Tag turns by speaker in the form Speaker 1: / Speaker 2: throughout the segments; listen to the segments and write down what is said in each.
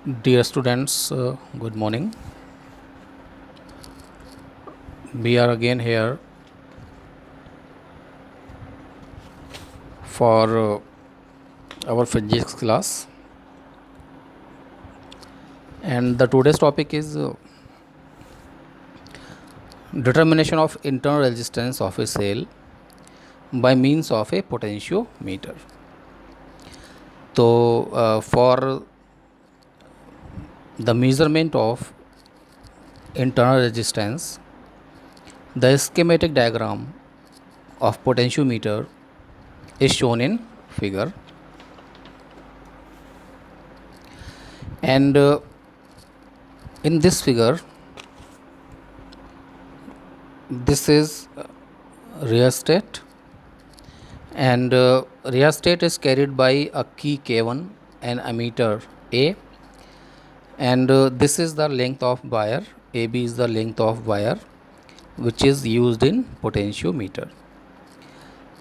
Speaker 1: Dear students, good morning. We are again here for our physics class, and the today's topic is determination of internal resistance of a cell by means of a potentiometer. So, for the measurement of internal resistance, the schematic diagram of potentiometer is shown in figure, and in this figure this is rheostat, and rheostat is carried by a key K1 and ammeter A, and this is the length of wire. AB is the length of wire which is used in potentiometer.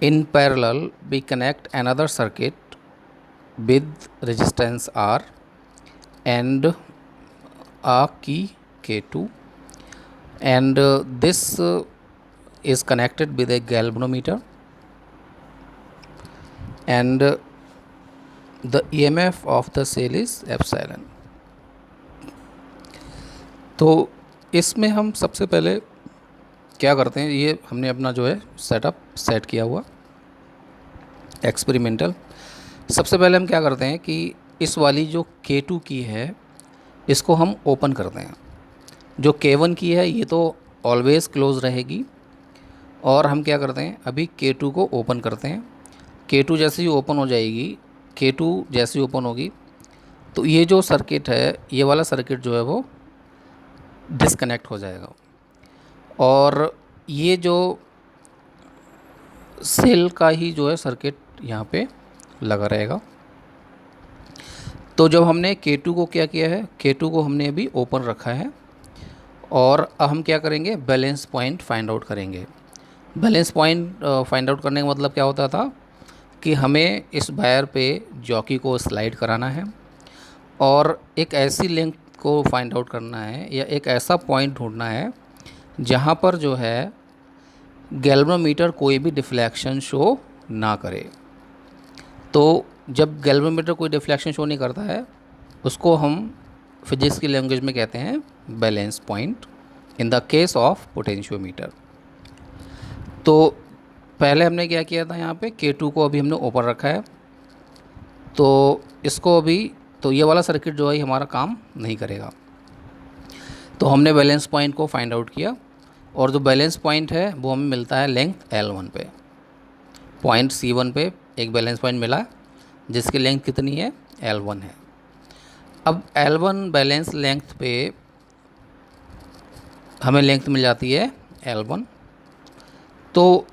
Speaker 1: In parallel, we connect another circuit with resistance R and a key K2, and this is connected with a galvanometer, and the EMF of the cell is epsilon. तो इसमें हम सबसे पहले क्या करते हैं, ये हमने अपना जो है सेटअप सेट किया हुआ एक्सपेरिमेंटल. सबसे पहले हम क्या करते हैं कि इस वाली जो K2 की है इसको हम ओपन करते हैं. जो K1 की है ये तो ऑलवेज़ क्लोज रहेगी, और हम क्या करते हैं अभी K2 को ओपन करते हैं. K2 जैसे ही ओपन हो जाएगी, K2 जैसे ही ओपन होगी तो ये जो सर्किट है, ये वाला सर्किट जो है वो डिस्कनेक्ट हो जाएगा, और ये जो सेल का ही जो है सर्किट यहाँ पे लगा रहेगा. तो जब हमने K2 को क्या किया है, K2 को हमने अभी ओपन रखा है, और अब हम क्या करेंगे, बैलेंस पॉइंट फाइंड आउट करेंगे. बैलेंस पॉइंट फाइंड आउट करने का मतलब क्या होता था कि हमें इस वायर पे जॉकी को स्लाइड कराना है, और एक ऐसी लेंथ को फाइंड आउट करना है, या एक ऐसा पॉइंट ढूंढना है जहाँ पर जो है गैल्वेनोमीटर कोई भी डिफ्लेक्शन शो ना करे. तो जब गैल्वेनोमीटर कोई डिफ्लेक्शन शो नहीं करता है उसको हम फिजिक्स की लैंग्वेज में कहते हैं balance point in the case of potentiometer. तो पहले हमने क्या किया था, यहाँ पे K2 को अभी हमने ओपन रखा है, तो इसको अभी तो ये वाला सर्किट जो है हमारा काम नहीं करेगा. तो हमने बैलेंस पॉइंट को फाइंड आउट किया, और जो बैलेंस पॉइंट है वो हमें मिलता है लेंथ L1 पे. पॉइंट C1 पे एक बैलेंस पॉइंट मिला जिसकी लेंथ कितनी है, L1 है. अब L1 बैलेंस लेंथ पे हमें लेंथ मिल जाती है L1. तो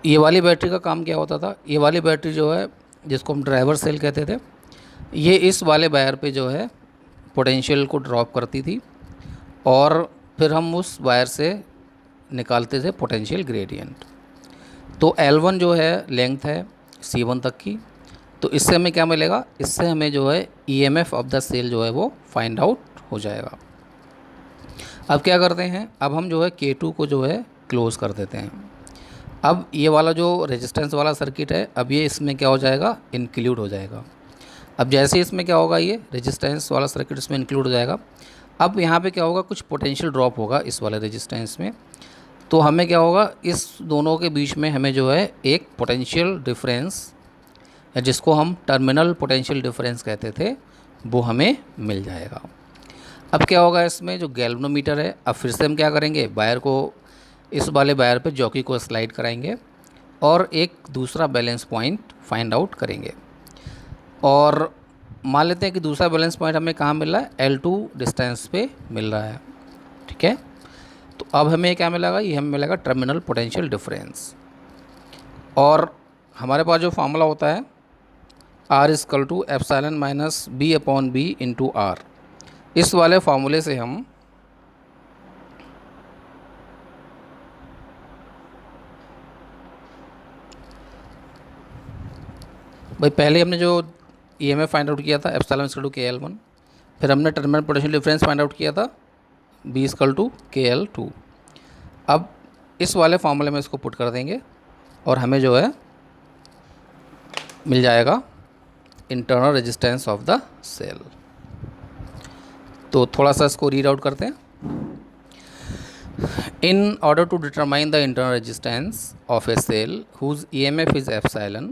Speaker 1: ये वाली बैटरी का काम क्या होता था, ये वाली बैटरी जो है जिसको हम ड्राइवर सेल कहते थे, ये इस वाले वायर पे जो है पोटेंशियल को ड्रॉप करती थी, और फिर हम उस वायर से निकालते थे पोटेंशियल ग्रेडियंट. तो L1 जो है लेंथ है C1 तक की. तो इससे हमें क्या मिलेगा, इससे हमें जो है EMF ऑफ द सेल जो है वो फाइंड आउट हो जाएगा. अब क्या करते हैं, अब हम जो है K2 को जो है क्लोज़ कर देते हैं. अब ये वाला जो रेजिस्टेंस वाला सर्किट है, अब ये इसमें क्या हो जाएगा, इंक्लूड हो जाएगा. अब जैसे इसमें क्या होगा, ये रेजिस्टेंस वाला सर्किट इसमें इंक्लूड हो जाएगा. अब यहाँ पे क्या होगा, कुछ पोटेंशियल ड्रॉप होगा इस वाले रेजिस्टेंस में. तो हमें क्या होगा, इस दोनों के बीच में हमें जो है एक पोटेंशियल डिफरेंस, जिसको हम टर्मिनल पोटेंशियल डिफरेंस कहते थे, वो हमें मिल जाएगा. अब क्या होगा, इसमें जो गैल्वेनोमीटर है, अब फिर से हम क्या करेंगे, वायर को इस वाले वायर पे जॉकी को स्लाइड कराएंगे, और एक दूसरा बैलेंस पॉइंट फाइंड आउट करेंगे. और मान लेते हैं कि दूसरा बैलेंस पॉइंट हमें कहाँ मिल रहा है, L2 डिस्टेंस पे मिल रहा है. ठीक है, तो अब हमें क्या मिलेगा, ये हमें मिलेगा टर्मिनल पोटेंशियल डिफरेंस. और हमारे पास जो फार्मूला होता है R = εb/b/r, इस वाले फार्मूले से हम भाई पहले हमने जो EMF फाइंड आउट किया था एप्सिलॉन इक्वल टू KL1। फिर हमने terminal potential difference find out किया था B इक्वल टू KL2। अब इस वाले फॉर्मूले में इसको पुट कर देंगे और हमें जो है मिल जाएगा internal resistance of the cell. तो थोड़ा सा इसको रीड आउट करते हैं। In order to determine the internal resistance of a cell whose EMF is epsilon,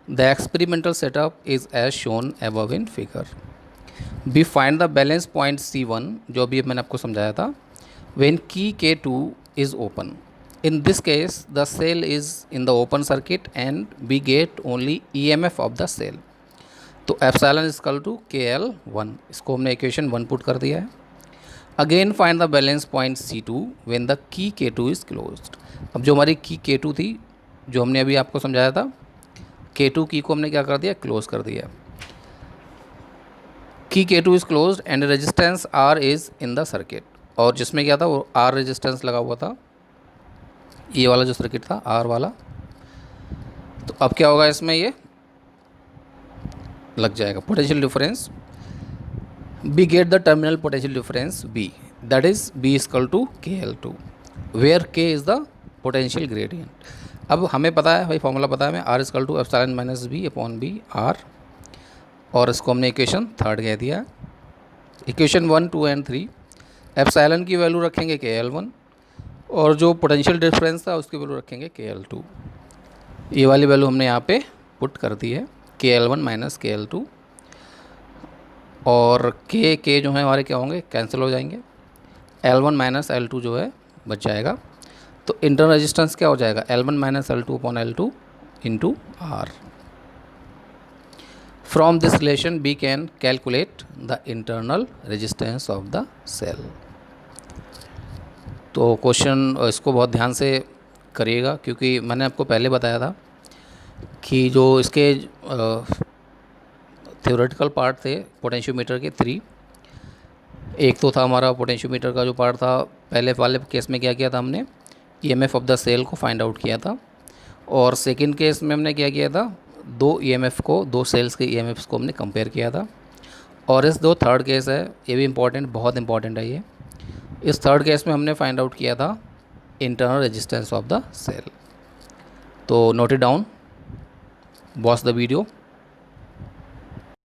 Speaker 1: the experimental setup is as shown above in figure. We find the balance point C1 जो भी मैंने आपको समझाया था when key K2 is open. In this case the cell is in the open circuit and we get only EMF of the cell. तो epsilon is equal to KL1, इसको हमने equation 1 put कर दिया है। Again find the balance point C2 when the key K2 is closed. अब जो हमारी की K2 थी, जो हमने अभी आपको समझाया था, K2 की को हमने क्या कर दिया, क्लोज कर दिया। की K2 is closed end resistance R is in the circuit, और जिसमें क्या था वो R रेजिस्टेंस लगा हुआ था, ये वाला जो सर्किट था R वाला। तो अब क्या होगा, इसमें ये लग जाएगा potential difference. We get the terminal potential difference B, that is B is equal to KL2 where K is the potential gradient। अब हमें पता है भाई, फॉर्मूला पता है हमें, R equal to epsilon minus B upon B R, और इसको हमने इक्वेशन 3 कह दिया। इक्वेशन 1, 2 एंड 3 एप्सिलॉन की वैल्यू रखेंगे KL1 और जो पोटेंशियल डिफरेंस था उसकी वैल्यू रखेंगे KL2। ये वाली वैल्यू हमने यहाँ पे पुट कर दी है, KL1 माइनस KL2, और के जो है हमारे क्या होंगे, कैंसिल हो जाएंगे। L1 माइनस L2 जो है बच जाएगा। तो इंटरनल रेजिस्टेंस क्या हो जाएगा, L1 minus L2 upon L2 into R। From this relation we can calculate the internal resistance of the cell. तो क्वेश्चन इसको बहुत ध्यान से करिएगा, क्योंकि मैंने आपको पहले बताया था कि जो इसके थ्योरेटिकल पार्ट थे पोटेंशियोमीटर के 3। एक तो था हमारा पोटेंशियोमीटर का जो पार्ट था, पहले वाले केस में क्या किया था हमने, EMF ऑफ द सेल को फाइंड आउट किया था, और सेकंड केस में हमने क्या किया था, 2 EMF को, 2 सेल्स के EMFs को हमने कंपेयर किया था। और इस जो थर्ड केस है ये भी इम्पॉर्टेंट, बहुत इंपॉर्टेंट है ये। इस थर्ड केस में हमने फाइंड आउट किया था internal resistance of the cell. तो note it down, watch the video.